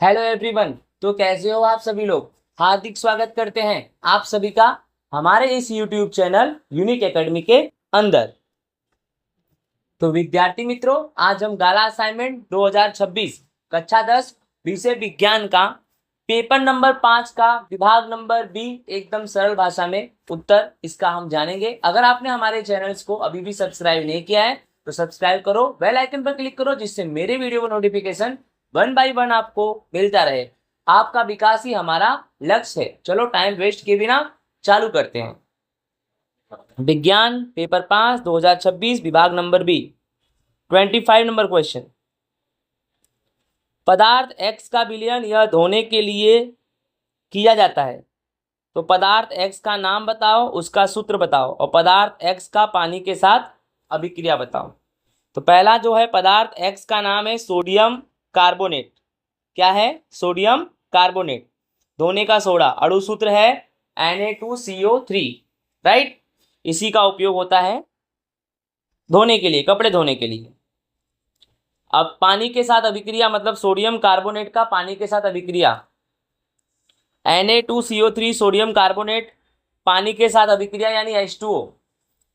Hello everyone. तो कैसे हो आप सभी लोग। हार्दिक स्वागत करते हैं आप सभी का हमारे इस यूट्यूब चैनल यूनिक एकेडमी के अंदर। तो विद्यार्थी मित्रों, आज हम गाला असाइनमेंट 2026 कक्षा 10 विषय विज्ञान का पेपर नंबर 5 का विभाग नंबर बी एकदम सरल भाषा में उत्तर इसका हम जानेंगे। अगर आपने हमारे चैनल्स को अभी भी सब्सक्राइब नहीं किया है तो सब्सक्राइब करो, बेल आइकन पर क्लिक करो, जिससे मेरे वीडियो का नोटिफिकेशन 1 बाय 1 आपको मिलता रहे। आपका विकास ही हमारा लक्ष्य है। चलो टाइम वेस्ट किए बिना चालू करते हैं। विज्ञान पेपर 5 2026 विभाग नंबर बी 25 नंबर क्वेश्चन। पदार्थ एक्स का विलयन यह धोने के लिए किया जाता है। तो पदार्थ एक्स का नाम बताओ, उसका सूत्र बताओ और पदार्थ एक्स का पानी के साथ अभिक्रिया बताओ। तो पहला जो है पदार्थ एक्स का नाम है सोडियम कार्बोनेट। क्या है? Sodium carbonate. धोने का सोडा, अणु सूत्र है Na2CO3, राइट। इसी का उपयोग होता है धोने के लिए, कपड़े धोने के लिए। अब पानी के साथ अभिक्रिया मतलब सोडियम कार्बोनेट का पानी के साथ अभिक्रिया। Na2CO3 सोडियम कार्बोनेट पानी के साथ अभिक्रिया यानी H2O।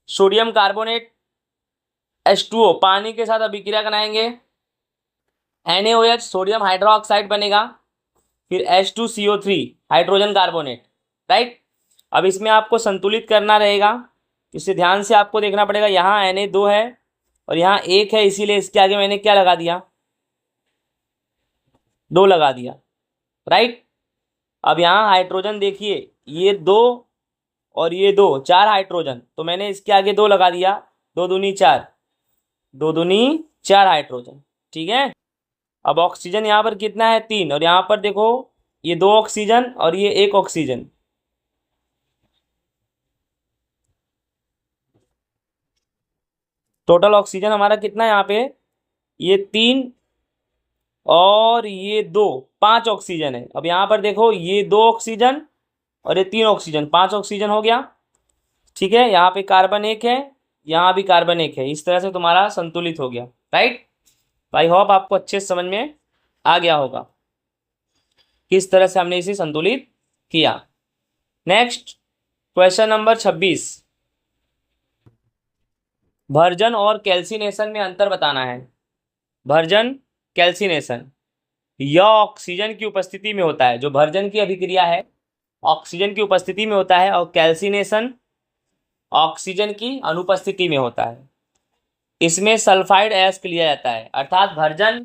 सोडियम कार्बोनेट H2O पानी के साथ अभिक्रिया कराएंगे, NaOH सोडियम हाइड्रोक्साइड बनेगा, फिर H2CO3 हाइड्रोजन कार्बोनेट, राइट। अब इसमें आपको संतुलित करना रहेगा, इसे ध्यान से आपको देखना पड़ेगा। यहाँ Na2 है और यहाँ 1 है, इसीलिए इसके आगे मैंने क्या लगा दिया? 2 लगा दिया, राइट। अब यहाँ हाइड्रोजन देखिए, ये 2 और ये 2, 4 हाइड्रोजन, तो मैंने इसके आगे 2 लगा दिया। 2 दूनी 4, 2 दूनी 4 हाइड्रोजन, ठीक है। अब ऑक्सीजन यहाँ पर कितना है? 3, और यहाँ पर देखो ये 2 ऑक्सीजन और ये 1 ऑक्सीजन। टोटल ऑक्सीजन हमारा कितना है यहाँ पे? ये 3 और ये 2, 5 ऑक्सीजन है। अब यहाँ पर देखो ये 2 ऑक्सीजन और ये 3 ऑक्सीजन, 5 ऑक्सीजन हो गया, ठीक है। यहाँ पे कार्बन 1 है, यहाँ भी कार्बन 1 है। इस तरह से तुम्हारा संतुलित हो गया, राइट। आई होप आपको अच्छे से समझ में आ गया होगा किस तरह से हमने इसे संतुलित किया। Next question number 26। भर्जन और कैल्सिनेशन में अंतर बताना है। भर्जन, कैल्सिनेशन, यह ऑक्सीजन की उपस्थिति में होता है। जो भर्जन की अभिक्रिया है ऑक्सीजन की उपस्थिति में होता है और कैल्सिनेशन ऑक्सीजन की अनुपस्थिति में होता है। इसमें सल्फाइड अयस्क लिया जाता है, अर्थात भर्जन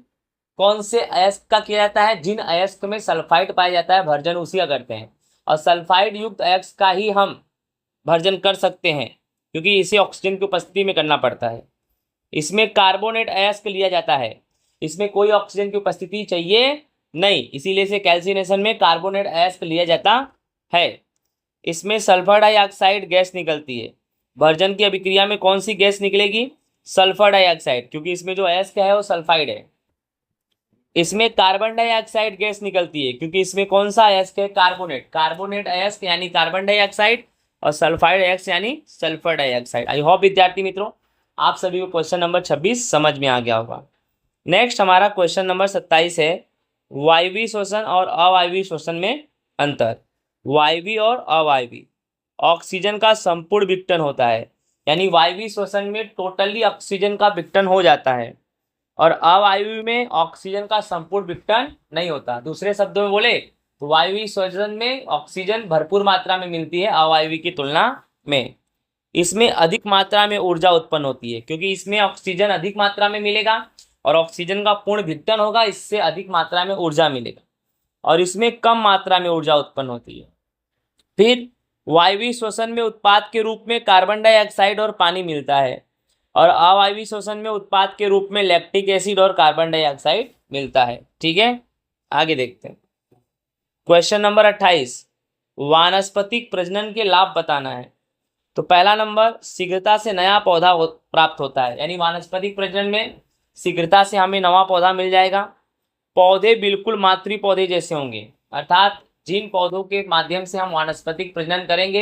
कौन से अयस्क का किया जाता है? जिन अयस्क में सल्फाइड पाया जाता है भर्जन उसी का करते हैं। और सल्फाइड युक्त अयस्क का ही हम भर्जन कर सकते हैं, क्योंकि इसे ऑक्सीजन की उपस्थिति में करना पड़ता है। इसमें कार्बोनेट अयस्क लिया जाता है, इसमें कोई ऑक्सीजन की उपस्थिति चाहिए नहीं, इसीलिए से कैल्सिनेशन में कार्बोनेट अयस्क लिया जाता है। इसमें सल्फर डाइऑक्साइड गैस निकलती है। भर्जन की अभिक्रिया में कौन सी गैस निकलेगी? सल्फर डाइऑक्साइड, क्योंकि इसमें जो अयस्क है वो सल्फाइड है। इसमें कार्बन डाइऑक्साइड गैस निकलती है, क्योंकि इसमें कौन सा अयस्क है? कार्बोनेट। कार्बोनेट अयस्क यानी कार्बन डाइऑक्साइड और सल्फाइड अयस्क यानी सल्फर डाइऑक्साइड। आई होप विद्यार्थी मित्रों आप सभी को क्वेश्चन नंबर 26 समझ में आ गया होगा। नेक्स्ट हमारा क्वेश्चन नंबर 27 है वायवीय श्वसन और अवायवीय श्वसन में अंतर। वायवीय और अवायवीय, ऑक्सीजन का संपूर्ण विघटन होता है, यानी वायवीय श्वसन में टोटली ऑक्सीजन का विघटन हो जाता है और अवायवीय में ऑक्सीजन का संपूर्ण विघटन नहीं होता। दूसरे शब्दों में बोले तो वायवीय श्वसन में ऑक्सीजन भरपूर मात्रा में मिलती है अवायवीय की तुलना में। इसमें अधिक मात्रा में ऊर्जा उत्पन्न होती है, क्योंकि इसमें ऑक्सीजन अधिक मात्रा में मिलेगा और ऑक्सीजन का पूर्ण विघटन होगा, इससे अधिक मात्रा में ऊर्जा मिलेगा। और इसमें कम मात्रा में ऊर्जा उत्पन्न होती है। फिर वायवीय श्वसन में उत्पाद के रूप में कार्बन डाइऑक्साइड और पानी मिलता है और अवायवीय श्वसन में उत्पाद के रूप में लैक्टिक एसिड और कार्बन डाइऑक्साइड मिलता है, ठीक है। आगे देखते हैं क्वेश्चन नंबर 28। वानस्पतिक प्रजनन के लाभ बताना है। तो पहला नंबर, शीघ्रता से नया पौधा प्राप्त होता है, यानी वानस्पतिक प्रजनन में शीघ्रता से हमें नवा पौधा मिल जाएगा। पौधे बिल्कुल मातृ पौधे जैसे होंगे, अर्थात जिन पौधों के माध्यम से हम वानस्पतिक प्रजनन करेंगे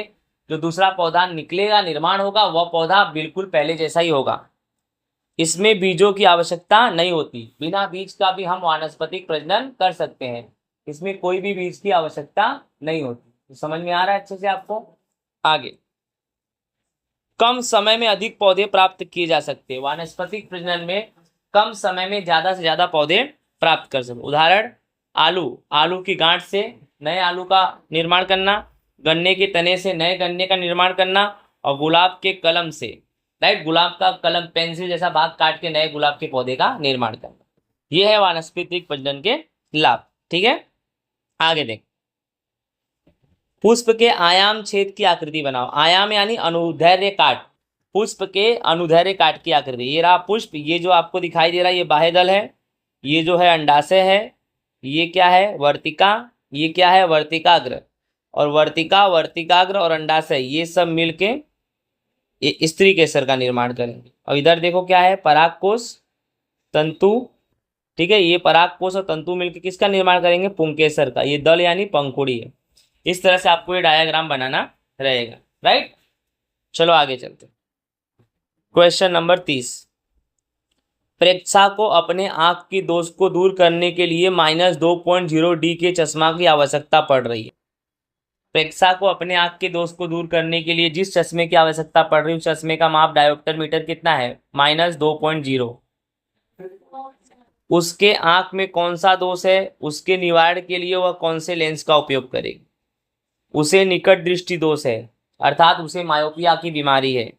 जो दूसरा पौधा निकलेगा, निर्माण होगा, वह पौधा बिल्कुल पहले जैसा ही होगा। इसमें बीजों की आवश्यकता नहीं होती, बिना बीज का भी हम वानस्पतिक प्रजनन कर सकते हैं, इसमें कोई भी बीज की आवश्यकता नहीं होती। तो समझ में आ रहा है अच्छे से आपको। आगे, कम समय में अधिक पौधे प्राप्त किए जा सकते हैं, वानस्पतिक प्रजनन में कम समय में ज्यादा से ज्यादा पौधे प्राप्त कर सकते। उदाहरण, आलू की गांठ से नए आलू का निर्माण करना, गन्ने के तने से नए गन्ने का निर्माण करना, और गुलाब के कलम से, राइट, गुलाब का कलम पेंसिल जैसा भाग काट के नए गुलाब के पौधे का निर्माण करना। यह है वानस्पतिक प्रजनन के लाभ। ठीक है, आगे देख, पुष्प के आयाम छेद की आकृति बनाओ। आयाम यानी अनुदैर्घ्य काट, पुष्प के अनुदैर्घ्य काट की आकृति। ये रहा पुष्प, ये जो आपको दिखाई दे रहा है ये बाह्यदल है, ये जो है अंडाशय है, ये क्या है वर्तिका, ये क्या है वर्तिकाग्र, और वर्तिकाग्र और अंडाशय ये सब मिलके ये स्त्री केसर का निर्माण करेंगे। और इधर देखो क्या है, परागकोश, तंतु, ठीक है, ये परागकोश और तंतु मिलकर किसका निर्माण करेंगे, पुंकेसर का। ये दल यानी पंखुड़ी है। इस तरह से आपको ये डायग्राम बनाना रहेगा, राइट। चलो आगे चलते। क्वेश्चन नंबर 30, प्रेक्षा को अपने आंख की दोष को दूर करने के लिए -2.0 डी के चश्मा की आवश्यकता पड़ रही है। प्रेक्षा को अपने आंख के दोष को दूर करने के लिए जिस चश्मे की आवश्यकता पड़ रही है उस चश्मे का माप डायोप्टर मीटर कितना है, -2.0। उसके आंख में कौन सा दोष है, उसके निवारण के लिए वह कौन से लेंस का उपयोग करेगी। उसे निकट दृष्टि दोष है, अर्थात उसे मायोपिया की बीमारी है,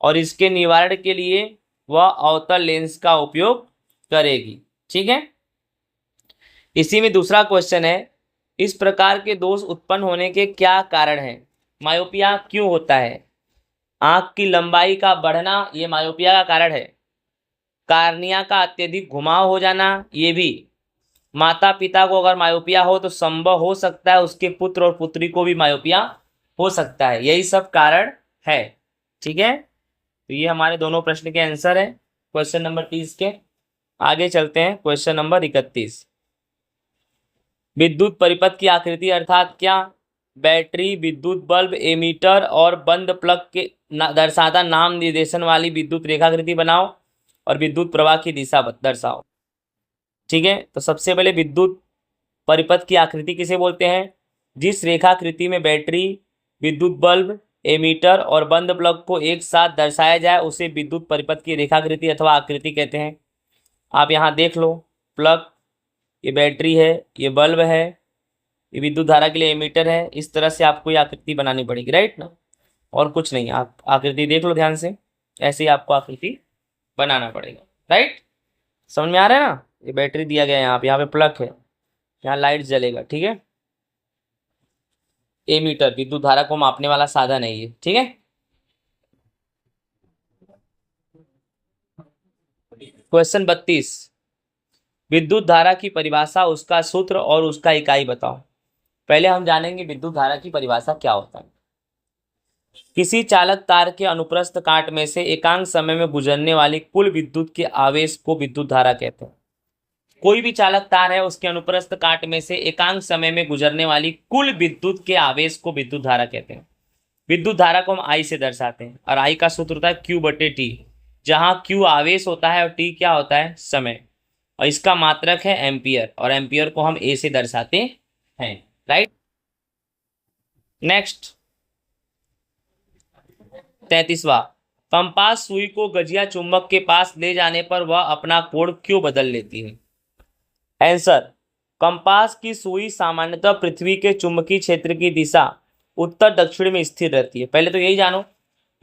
और इसके निवारण के लिए वह अवतल लेंस का उपयोग करेगी। ठीक है, इसी में दूसरा क्वेश्चन है, इस प्रकार के दोष उत्पन्न होने के क्या कारण हैं। मायोपिया क्यों होता है, आंख की लंबाई का बढ़ना ये मायोपिया का कारण है, कार्निया का अत्यधिक घुमाव हो जाना ये भी, माता पिता को अगर मायोपिया हो तो संभव हो सकता है उसके पुत्र और पुत्री को भी मायोपिया हो सकता है, यही सब कारण है। ठीक है, तो ये हमारे दोनों प्रश्न के आंसर है क्वेश्चन नंबर 30 के। आगे चलते हैं क्वेश्चन नंबर 31, विद्युत परिपथ की आकृति अर्थात क्या, बैटरी, विद्युत बल्ब, एमीटर और बंद प्लग के दर्शाता नाम निर्देशन वाली विद्युत रेखाकृति बनाओ और विद्युत प्रवाह की दिशा दर्शाओ। ठीक है, तो सबसे पहले विद्युत परिपथ की आकृति किसे बोलते हैं, जिस रेखाकृति में बैटरी, विद्युत बल्ब, एमीटर और बंद प्लग को एक साथ दर्शाया जाए उसे विद्युत परिपथ की रेखाकृति अथवा आकृति कहते हैं। आप यहाँ देख लो, प्लग, ये बैटरी है, ये बल्ब है, ये विद्युत धारा के लिए एमीटर है, इस तरह से आपको ये आकृति बनानी पड़ेगी, राइट ना, और कुछ नहीं। आप आकृति देख लो ध्यान से, ऐसे ही आपको आकृति बनाना पड़ेगा, राइट। समझ में आ रहा है ना, ये बैटरी दिया गया है यहाँ पे प्लग है, यहाँ लाइट जलेगा। ठीक है, एमीटर विद्युत धारा को मापने वाला साधन है ये। ठीक है, क्वेश्चन 32, विद्युत धारा की परिभाषा, उसका सूत्र और उसका इकाई बताओ। पहले हम जानेंगे विद्युत धारा की परिभाषा क्या होता है। किसी चालक तार के अनुप्रस्थ काट में से एकांक समय में गुजरने वाली कुल विद्युत के आवेश को विद्युत धारा कहते हैं। कोई भी चालक तार है उसके अनुप्रस्थ काट में से एकांक समय में गुजरने वाली कुल विद्युत के आवेश को विद्युत धारा कहते हैं। विद्युत धारा को हम आई से दर्शाते हैं और आई का सूत्र होता है Q/T, जहां Q आवेश होता है और T क्या होता है, समय, और इसका मात्रक है एम्पियर, और एम्पियर को हम ए से दर्शाते हैं, राइट। नेक्स्ट 33वां, कंपास सुई को गजिया चुंबक के पास ले जाने पर वह अपना कोण क्यों बदल लेती है। आंसर, कंपास की सुई सामान्यतः पृथ्वी के चुंबकीय क्षेत्र की दिशा उत्तर दक्षिण में स्थिर रहती है। पहले तो यही जानो,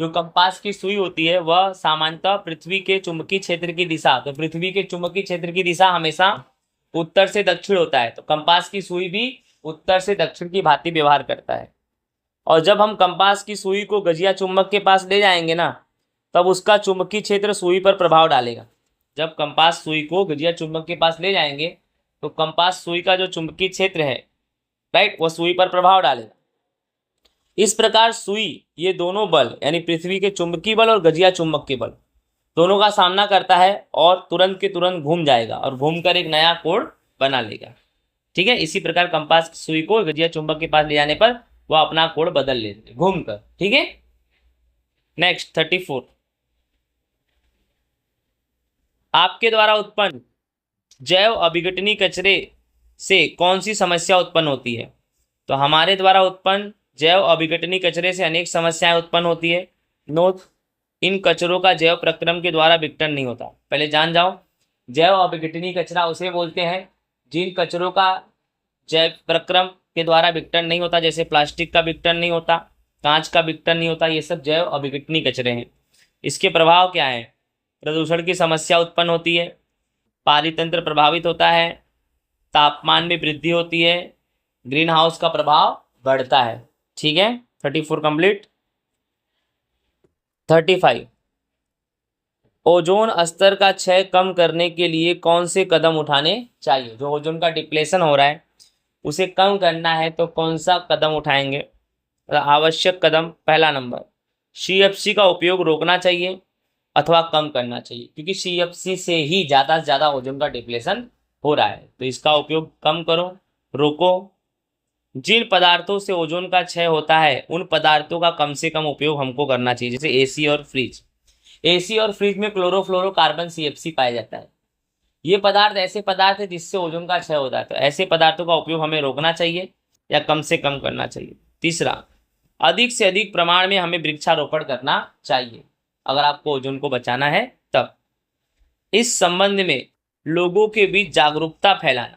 जो कंपास की सुई होती है वह सामान्यतः पृथ्वी के चुंबकीय क्षेत्र की दिशा, तो पृथ्वी के चुंबकीय क्षेत्र की दिशा हमेशा उत्तर से दक्षिण होता है, तो कंपास की सुई भी उत्तर से दक्षिण की भांति व्यवहार करता है। और जब हम कंपास की सुई को गजिया चुंबक के पास ले जाएंगे ना, तब उसका चुंबकीय क्षेत्र सुई पर प्रभाव डालेगा। जब कंपास सुई को गजिया चुंबक के पास ले जाएंगे तो कंपास सुई का जो चुंबकीय क्षेत्र है, राइट, वह सुई पर प्रभाव डालेगा। इस प्रकार सुई ये दोनों बल यानी पृथ्वी के चुंबकीय बल और गजिया चुंबक के बल दोनों का सामना करता है और तुरंत के तुरंत घूम जाएगा और घूमकर एक नया कोण बना लेगा। ठीक है, इसी प्रकार कंपास की सुई को गजिया चुंबक के पास ले जाने पर वह अपना कोण बदल लेते घूमकर। ठीक है, नेक्स्ट 34, आपके द्वारा उत्पन्न जैव अभिघटनी कचरे से कौन सी समस्या उत्पन्न होती है? तो हमारे द्वारा उत्पन्न जैव अभिघटनी कचरे से अनेक समस्याएं उत्पन्न होती है। नोट, इन कचरों का जैव प्रक्रम के द्वारा विघटन नहीं होता। पहले जान जाओ, जैव अभिघटनी कचरा उसे बोलते हैं जिन कचरों का जैव प्रक्रम के द्वारा विघटन नहीं होता, जैसे प्लास्टिक का विघटन नहीं होता, कांच का विघटन नहीं होता, ये सब जैव अभिघटनी कचरे हैं। इसके प्रभाव क्या है? प्रदूषण की समस्या उत्पन्न होती है, पारितंत्र प्रभावित होता है, तापमान में वृद्धि होती है, ग्रीन हाउस का प्रभाव बढ़ता है। ठीक है, 34 कंप्लीट। 35, ओजोन स्तर का क्षय कम करने के लिए कौन से कदम उठाने चाहिए? जो ओजोन का डिप्लेशन हो रहा है उसे कम करना है तो कौन सा कदम उठाएंगे? आवश्यक कदम, पहला नंबर, CFC का उपयोग रोकना चाहिए अथवा कम करना चाहिए, क्योंकि CFC से ही ज़्यादा से ज़्यादा ओजोन का डिप्लेशन हो रहा है, तो इसका उपयोग कम करो, रोको। जिन पदार्थों से ओजोन का क्षय होता है उन पदार्थों का कम से कम उपयोग हमको करना चाहिए, जैसे AC और फ्रिज। AC और फ्रिज में क्लोरोफ्लोरोकार्बन CFC पाया जाता है। ये पदार्थ ऐसे पदार्थ है जिससे ओजोन का क्षय होता है, तो ऐसे पदार्थों का उपयोग हमें रोकना चाहिए या कम से कम करना चाहिए। तीसरा, अधिक से अधिक प्रमाण में हमें वृक्षारोपण करना चाहिए अगर आपको ओजोन को बचाना है तब। इस संबंध में लोगों के बीच जागरूकता फैलाना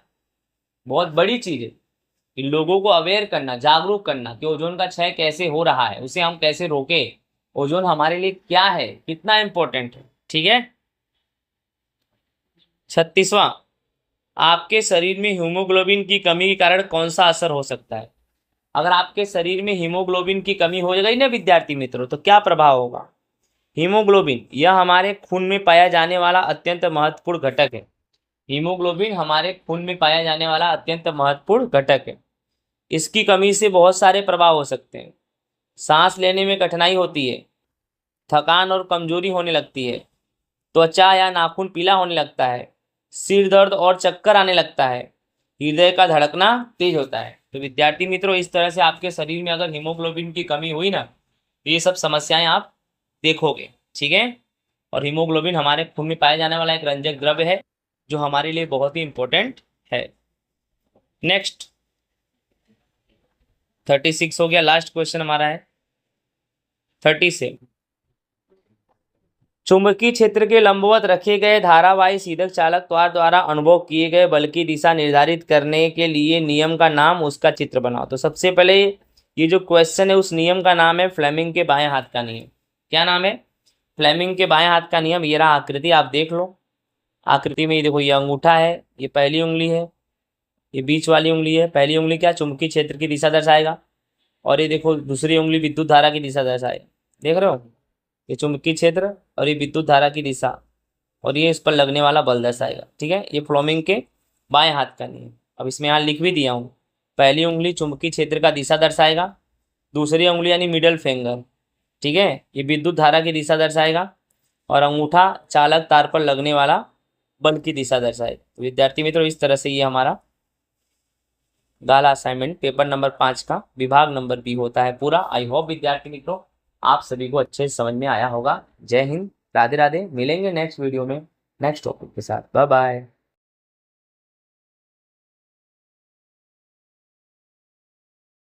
बहुत बड़ी चीज है, कि लोगों को अवेयर करना, जागरूक करना कि ओजोन का क्षय कैसे हो रहा है, उसे हम कैसे रोकें, ओजोन हमारे लिए क्या है, कितना इंपॉर्टेंट है। ठीक है। 36वां, आपके शरीर में हीमोग्लोबिन की कमी के कारण कौन सा असर हो सकता है? अगर आपके शरीर में हीमोग्लोबिन की कमी हो गई ना विद्यार्थी मित्रों, तो क्या प्रभाव होगा? हीमोग्लोबिन यह हमारे खून में पाया जाने वाला अत्यंत महत्वपूर्ण घटक है। हीमोग्लोबिन हमारे खून में पाया जाने वाला अत्यंत महत्वपूर्ण घटक है। इसकी कमी से बहुत सारे प्रभाव हो सकते हैं। सांस लेने में कठिनाई होती है, थकान और कमजोरी होने लगती है, त्वचा या नाखून पीला होने लगता है, सिर दर्द और चक्कर आने लगता है, हृदय का धड़कना तेज होता है। तो विद्यार्थी मित्रों, इस तरह से आपके शरीर में अगर हीमोग्लोबिन की कमी हुई ना, तो ये सब समस्याएं आप देखोगे। ठीक है। और हीमोग्लोबिन हमारे खून में पाया जाने वाला एक रंजक द्रव्य है जो हमारे लिए बहुत ही इंपॉर्टेंट है। नेक्स्ट 36 हो गया, लास्ट क्वेश्चन हमारा है 37। चुंबकीय क्षेत्र के लंबवत रखे गए धारावाही सीधक चालक तार द्वारा अनुभव किए गए बल की दिशा निर्धारित करने के लिए नियम का नाम, उसका चित्र बनाओ। तो सबसे पहले ये जो क्वेश्चन है उस नियम का नाम है फ्लेमिंग के बाएं हाथ का नियम। क्या नाम है? फ्लेमिंग के बाएं हाथ का नियम। ये रहा आकृति, आप देख लो। आकृति में ये देखो, ये अंगूठा है, ये पहली उंगली है, ये बीच वाली उंगली है। पहली उंगली क्या? चुंबकीय क्षेत्र की दिशा दर्शाएगा, और ये देखो दूसरी उंगली विद्युत धारा की दिशा दर्शाएगा। देख रहे हो, ये चुंबकीय क्षेत्र और ये विद्युत धारा की दिशा, और ये इस पर लगने वाला बल दर्शाएगा। ठीक है, ये फ्लेमिंग के बाएं हाथ का नियम। अब इसमें यहाँ लिख भी दिया हूँ, पहली उंगली चुंबकीय क्षेत्र का दिशा दर्शाएगा, दूसरी उंगली यानी मिडल फिंगर, ठीक है, ये विद्युत धारा की दिशा दर्शाएगा, और अंगूठा चालक तार पर लगने वाला बल की दिशा दर्शाएगा। तो विद्यार्थी मित्रों, इस तरह से ये हमारा गाला असाइनमेंट पेपर नंबर 5 का विभाग नंबर B होता है पूरा। आई होप विद्यार्थी मित्रों आप सभी को अच्छे से समझ में आया होगा। जय हिंद, राधे राधे। मिलेंगे नेक्स्ट वीडियो में नेक्स्ट टॉपिक के साथ। Bye bye.